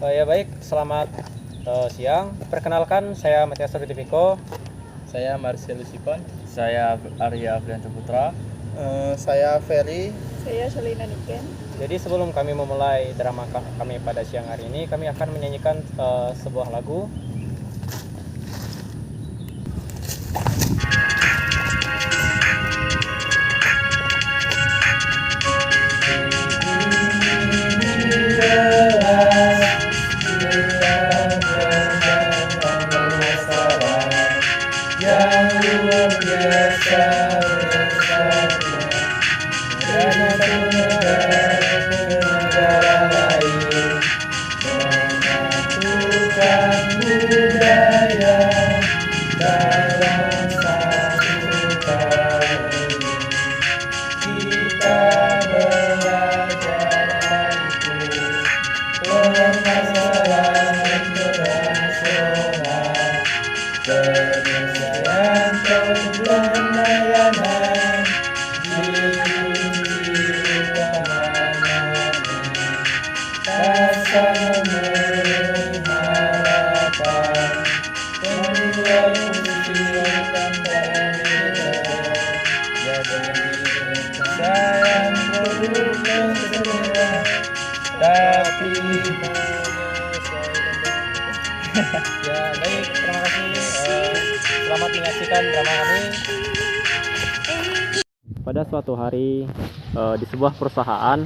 Ya baik, selamat siang. Perkenalkan, saya Matias Rudivico. Saya Marcellus Ipon. Saya Arya Afrianto Putra. Saya Ferry. Saya Selina Niken. Jadi sebelum kami memulai drama kami pada siang hari ini, kami akan menyanyikan sebuah lagu. Ya baik, terima kasih. Selamat menyaksikan drama kami. Pada suatu hari di sebuah perusahaan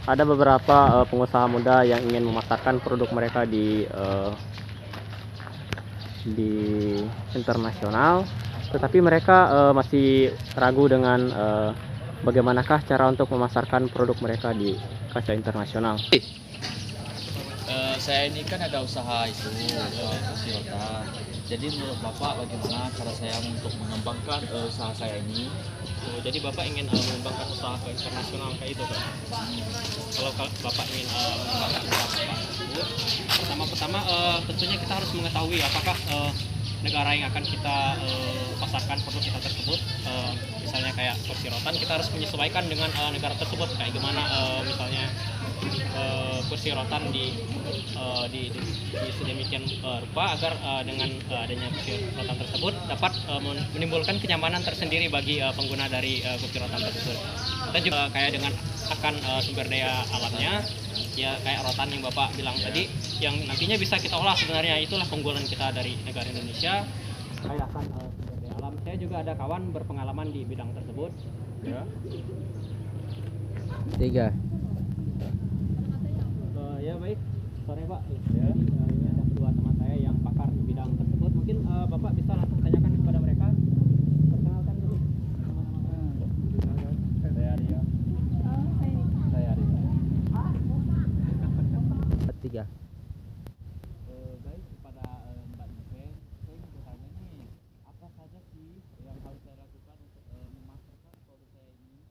ada beberapa pengusaha muda yang ingin memasarkan produk mereka di internasional, tetapi mereka masih ragu dengan bagaimanakah cara untuk memasarkan produk mereka di kancah internasional. Saya ini kan ada usaha itu, Toyota. Jadi menurut Bapak bagaimana cara saya untuk mengembangkan usaha saya ini? Jadi Bapak ingin mengembangkan usaha ke internasional kayak itu, Pak? Kalau Bapak ingin mengembangkan usaha Bapak tersebut, pertama-tama tentunya kita harus mengetahui apakah negara yang akan kita pasarkan produk kita tersebut, misalnya kayak kursi rotan, kita harus menyesuaikan dengan negara tersebut. Kayak gimana misalnya kursi rotan di sedemikian rupa agar dengan adanya kursi rotan tersebut dapat menimbulkan kenyamanan tersendiri bagi pengguna dari kursi rotan tersebut. Kita juga kayak dengan akan sumber daya alamnya, ya kayak rotan yang Bapak bilang tadi, yang nantinya bisa kita olah. Sebenarnya itulah keunggulan kita dari negara Indonesia, kayak akan sumber daya alam. Saya juga ada kawan berpengalaman di bidang tersebut. Ya. 3. Ya baik, sore Pak. Ya, ini ada kedua teman saya yang pakar di bidang tersebut. Mungkin Bapak bisa langsung tanyakan kepada mereka. Perkenalkan dulu. Saya Arya. Saya Arya. 3. Baik, kepada Mbak Niken, saya ingin bertanya nih, apa saja sih yang harus saya lakukan untuk memasarkan produk saya ini?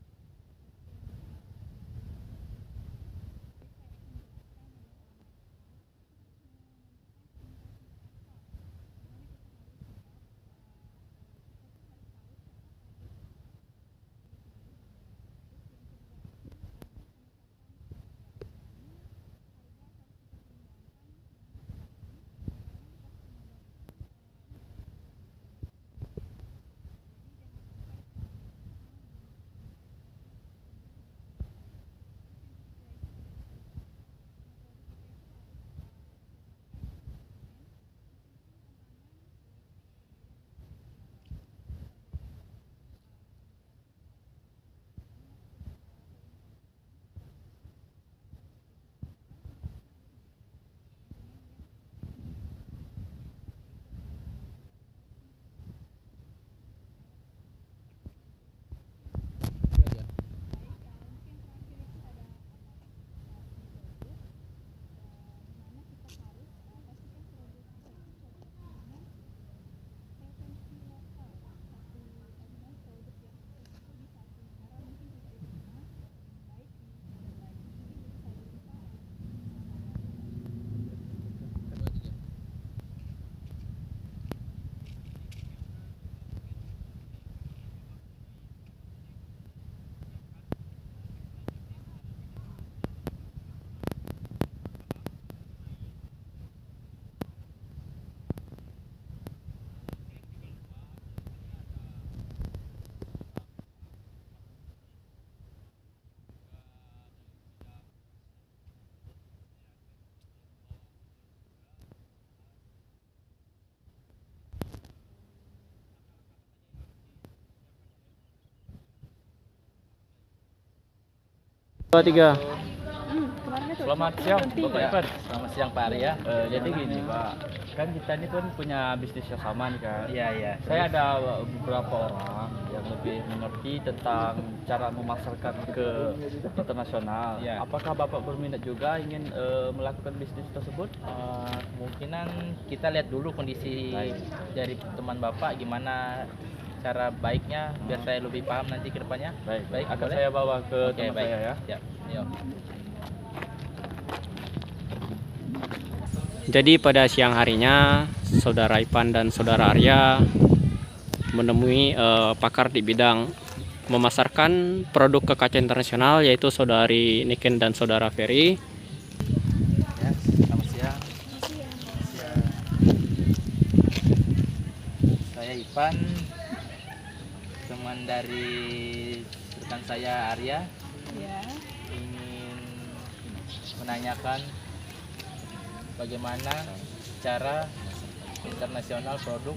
2, 3. Selamat siang Bapak Ivan. Selamat siang Pak Arya. Jadi gini Pak, kan kita ini kan punya bisnis yang sama nih kan. Iya iya. Saya ada beberapa orang yang lebih mengerti tentang cara memasarkan ke internasional. Ya. Apakah Bapak berminat juga ingin melakukan bisnis tersebut? Kemungkinan kita lihat dulu kondisi dari teman Bapak gimana cara baiknya biar saya lebih paham nanti ke depannya. Baik. Akan boleh? saya bawa ke Oke, teman baik. saya ya. Siap. Yuk. Jadi pada siang harinya Saudara Ipan dan Saudara Arya menemui pakar di bidang memasarkan produk ke kaca internasional, yaitu Saudari Niken dan Saudara Ferry. Ya, selamat siang. Saya Ipan, teman dari rekan saya Arya. Ya. Ingin menanyakan bagaimana cara internasional produk.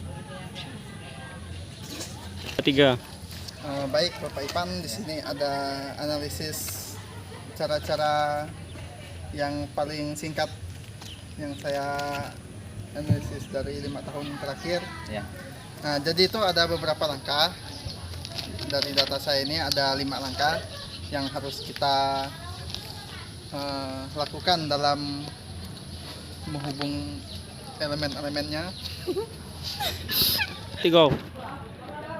3. Baik Bapak Ipan, di sini ada analisis cara-cara yang paling singkat yang saya analisis dari 5 tahun terakhir. Ya. Nah, jadi itu ada beberapa langkah. Dari data saya ini ada 5 langkah yang harus kita lakukan dalam menghubung elemen-elemennya. 3.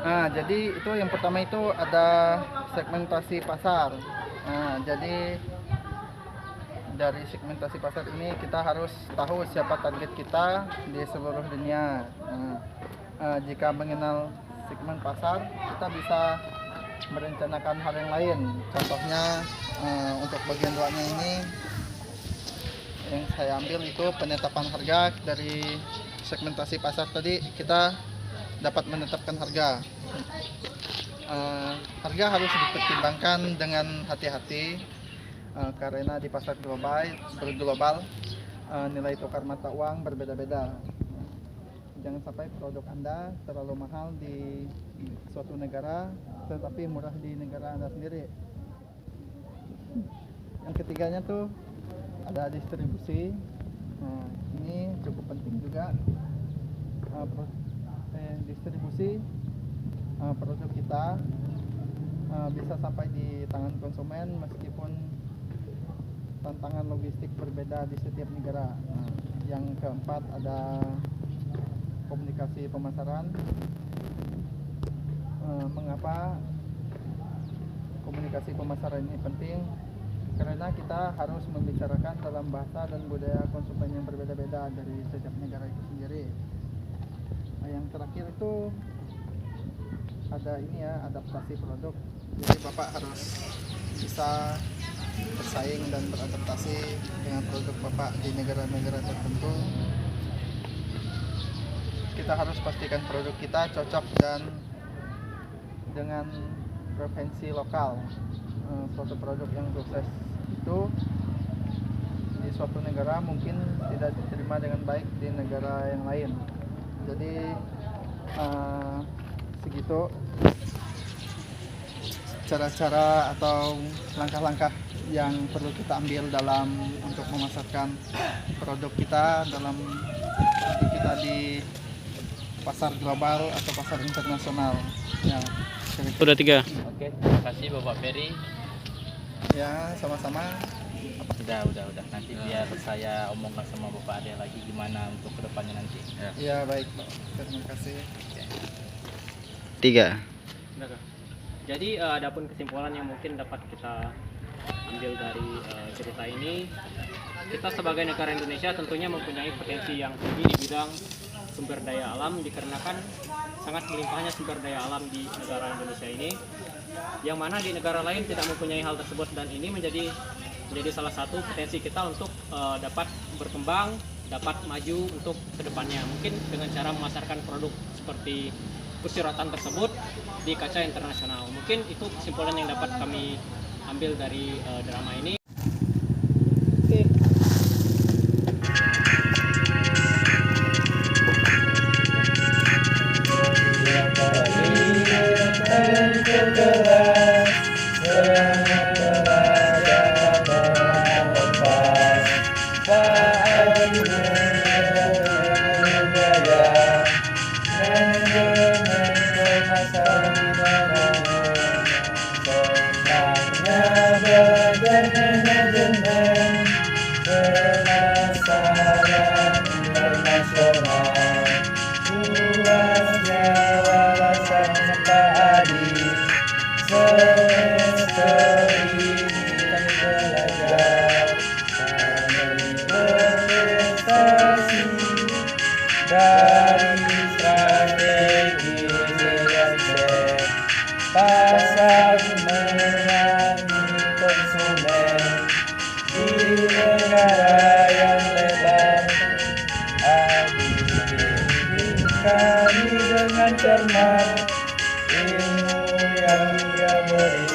Nah, jadi itu yang pertama itu ada segmentasi pasar. Nah, jadi dari segmentasi pasar ini kita harus tahu siapa target kita di seluruh dunia. Nah, jika mengenal segmen pasar, kita bisa merencanakan hal yang lain. Contohnya untuk bagian 2-nya ini yang saya ambil itu penetapan harga. Dari segmentasi pasar tadi kita dapat menetapkan harga. Harga harus dipertimbangkan dengan hati-hati karena di pasar global nilai tukar mata uang berbeda-beda. Jangan sampai produk Anda terlalu mahal di suatu negara tetapi murah di negara Anda sendiri. Yang ketiganya tuh ada distribusi. Nah, ini cukup penting juga. Distribusi produk kita bisa sampai di tangan konsumen meskipun tantangan logistik berbeda di setiap negara. Nah, yang keempat ada komunikasi pemasaran. Mengapa komunikasi pemasaran ini penting? Karena kita harus membicarakan dalam bahasa dan budaya konsumen yang berbeda-beda dari setiap negara itu sendiri. Nah, yang terakhir itu ada ini ya, adaptasi produk. Jadi Bapak harus bisa bersaing dan beradaptasi dengan produk Bapak di negara-negara tertentu. Kita harus pastikan produk kita cocok dan dengan preferensi lokal. Suatu produk yang sukses itu di suatu negara mungkin tidak diterima dengan baik di negara yang lain. Jadi segitu cara-cara atau langkah-langkah yang perlu kita ambil dalam untuk memasarkan produk kita di pasar global atau pasar internasional. Ya, Sudah 3. Oke, terima kasih Bapak Ferry. ya sama-sama. Udah. Nanti biar saya omongkan sama Bapak Ade lagi gimana untuk kedepannya nanti. Ya baik Pak, terima kasih. 3. Jadi adapun kesimpulan yang mungkin dapat kita ambil dari cerita ini, kita sebagai negara Indonesia tentunya mempunyai potensi yang tinggi di bidang sumber daya alam, dikarenakan sangat melimpahnya sumber daya alam di negara Indonesia ini, yang mana di negara lain tidak mempunyai hal tersebut, dan ini menjadi salah satu potensi kita untuk dapat berkembang, dapat maju untuk kedepannya, mungkin dengan cara memasarkan produk seperti kursi rotan tersebut di kaca internasional. Mungkin itu kesimpulan yang dapat kami ambil dari drama ini. Oke. yang lebar, adik kami dengan cermat, ilmu yang dia beri